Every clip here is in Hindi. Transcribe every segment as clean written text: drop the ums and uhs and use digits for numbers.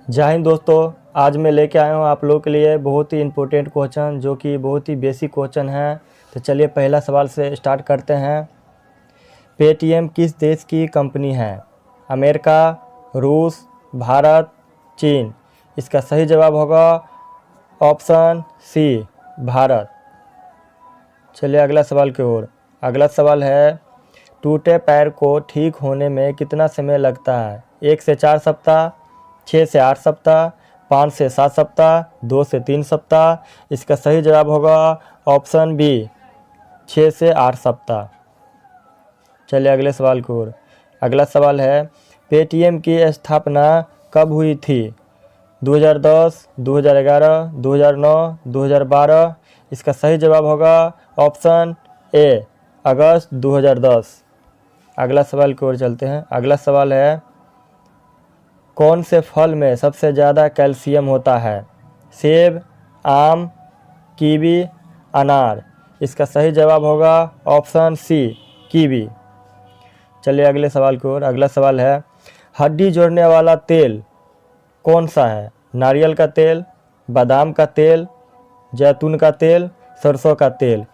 जय हिंद दोस्तों, आज मैं लेके आया हूँ आप लोगों के लिए बहुत ही इम्पोर्टेंट क्वेश्चन जो कि बहुत ही बेसिक क्वेश्चन है। तो चलिए पहला सवाल से स्टार्ट करते हैं। पेटीएम किस देश की कंपनी है? अमेरिका, रूस, भारत, चीन। इसका सही जवाब होगा ऑप्शन सी, भारत। चलिए अगला सवाल की ओर। अगला सवाल है, टूटे पैर को ठीक होने में कितना समय लगता है? 1 से 4 सप्ताह, 6 से 8 सप्ताह, 5 से 7 सप्ताह, 2 से 3 सप्ताह। इसका सही जवाब होगा ऑप्शन बी, 6 से 8 सप्ताह। चलिए अगले सवाल की ओर। अगला सवाल है, पेटीएम की स्थापना कब हुई थी? 2010, 2011, 2009, 2012। इसका सही जवाब होगा ऑप्शन ए, अगस्त 2010। अगला सवाल की ओर चलते हैं। अगला सवाल है, कौन से फल में सबसे ज़्यादा कैल्शियम होता है? सेब, आम, कीवी, अनार। इसका सही जवाब होगा ऑप्शन सी, कीवी। चलिए अगले सवाल की ओर। अगला सवाल है, हड्डी जोड़ने वाला तेल कौन सा है? नारियल का तेल, बादाम का तेल, जैतून का तेल, सरसों का तेल।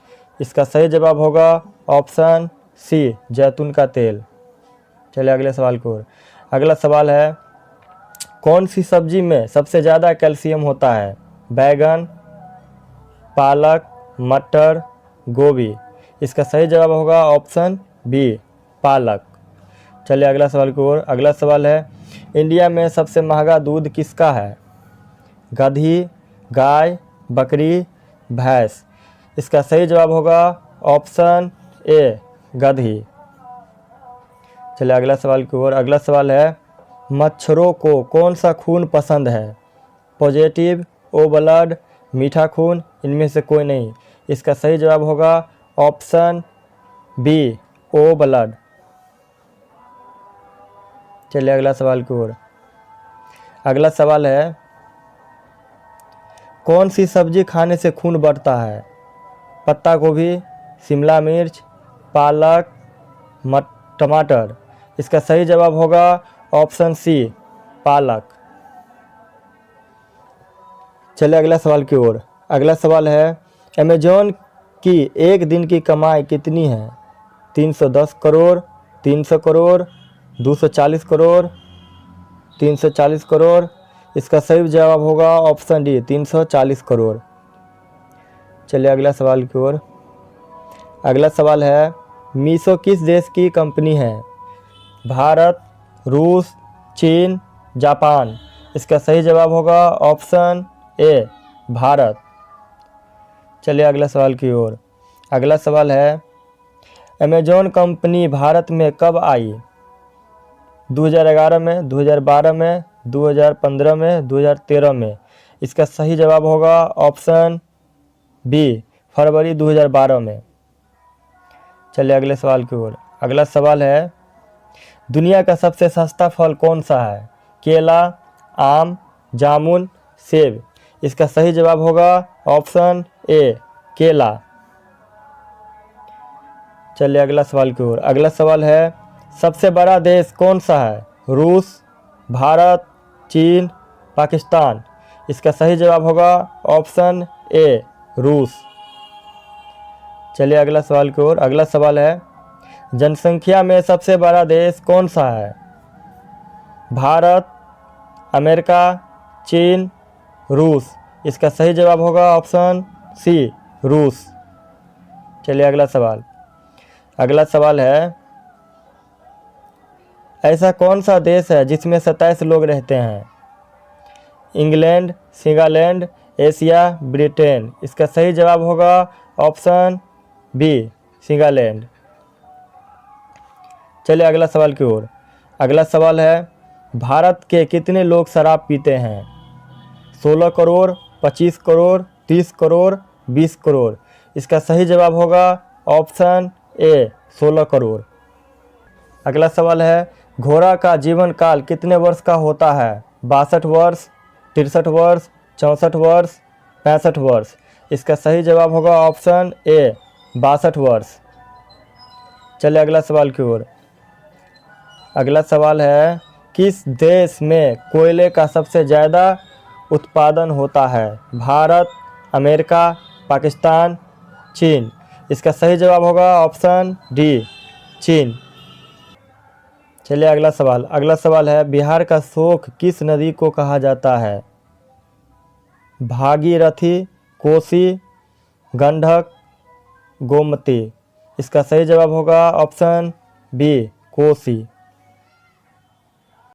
इसका सही जवाब होगा ऑप्शन सी, जैतून का तेल। चलिए अगले सवाल की ओर। अगला सवाल है, कौन सी सब्जी में सबसे ज़्यादा कैल्शियम होता है? बैगन, पालक, मटर, गोभी। इसका सही जवाब होगा ऑप्शन बी, पालक। चलिए अगला सवाल की ओर। अगला सवाल है, इंडिया में सबसे महंगा दूध किसका है? गधी, गाय, बकरी, भैंस। इसका सही जवाब होगा ऑप्शन ए, गधी। चलिए अगला सवाल की ओर। अगला सवाल है, मच्छरों को कौन सा खून पसंद है? पॉजिटिव, ओ ब्लड, मीठा खून, इनमें से कोई नहीं। इसका सही जवाब होगा ऑप्शन बी, ओ ब्लड। चलिए अगला सवाल की ओर। अगला सवाल है, कौन सी सब्जी खाने से खून बढ़ता है? पत्ता गोभी, शिमला मिर्च, पालक, टमाटर। इसका सही जवाब होगा ऑप्शन सी, पालक। चलिए अगला सवाल की ओर। अगला सवाल है, अमेजॉन की एक दिन की कमाई कितनी है? 310 करोड़, 300 करोड़, 240 करोड़, 340 करोड़। इसका सही जवाब होगा ऑप्शन डी, 340 करोड़। चलिए अगला सवाल की ओर। अगला सवाल है, मीशो किस देश की कंपनी है? भारत, रूस, चीन, जापान। इसका सही जवाब होगा ऑप्शन ए, भारत। चलिए अगला सवाल की ओर। अगला सवाल है, अमेजॉन कंपनी भारत में कब आई? 2011 में, 2012 में, 2015 में, 2013 में। इसका सही जवाब होगा ऑप्शन बी, फरवरी 2012 में। चलिए अगले सवाल की ओर। अगला सवाल है, दुनिया का सबसे सस्ता फल कौन सा है? केला, आम, जामुन, सेब। इसका सही जवाब होगा ऑप्शन ए, केला। चलिए अगला सवाल की ओर। अगला सवाल है, सबसे बड़ा देश कौन सा है? रूस, भारत, चीन, पाकिस्तान। इसका सही जवाब होगा ऑप्शन ए, रूस। चलिए अगला सवाल की ओर। अगला सवाल है, जनसंख्या में सबसे बड़ा देश कौन सा है? भारत, अमेरिका, चीन, रूस। इसका सही जवाब होगा ऑप्शन सी, रूस। चलिए अगला सवाल। अगला सवाल है, ऐसा कौन सा देश है जिसमें 27 लोग रहते हैं? इंग्लैंड, सिंगालैंड, एशिया, ब्रिटेन। इसका सही जवाब होगा ऑप्शन बी, सिंगालैंड। चलिए अगला सवाल की ओर। अगला सवाल है, भारत के कितने लोग शराब पीते हैं? 16 करोड़, 25 करोड़, 30 करोड़, 20 करोड़। इसका सही जवाब होगा ऑप्शन ए, 16 करोड़। अगला सवाल है, घोड़ा का जीवन काल कितने वर्ष का होता है? 62 वर्ष, 63 वर्ष, 64 वर्ष, 65 वर्ष। इसका सही जवाब होगा ऑप्शन ए, 62 वर्ष। चलिए अगला सवाल की ओर। अगला सवाल है, किस देश में कोयले का सबसे ज़्यादा उत्पादन होता है? भारत, अमेरिका, पाकिस्तान, चीन। इसका सही जवाब होगा ऑप्शन डी, चीन। चलिए अगला सवाल है, बिहार का शोक किस नदी को कहा जाता है? भागीरथी, कोसी, गंडक, गोमती। इसका सही जवाब होगा ऑप्शन बी, कोसी।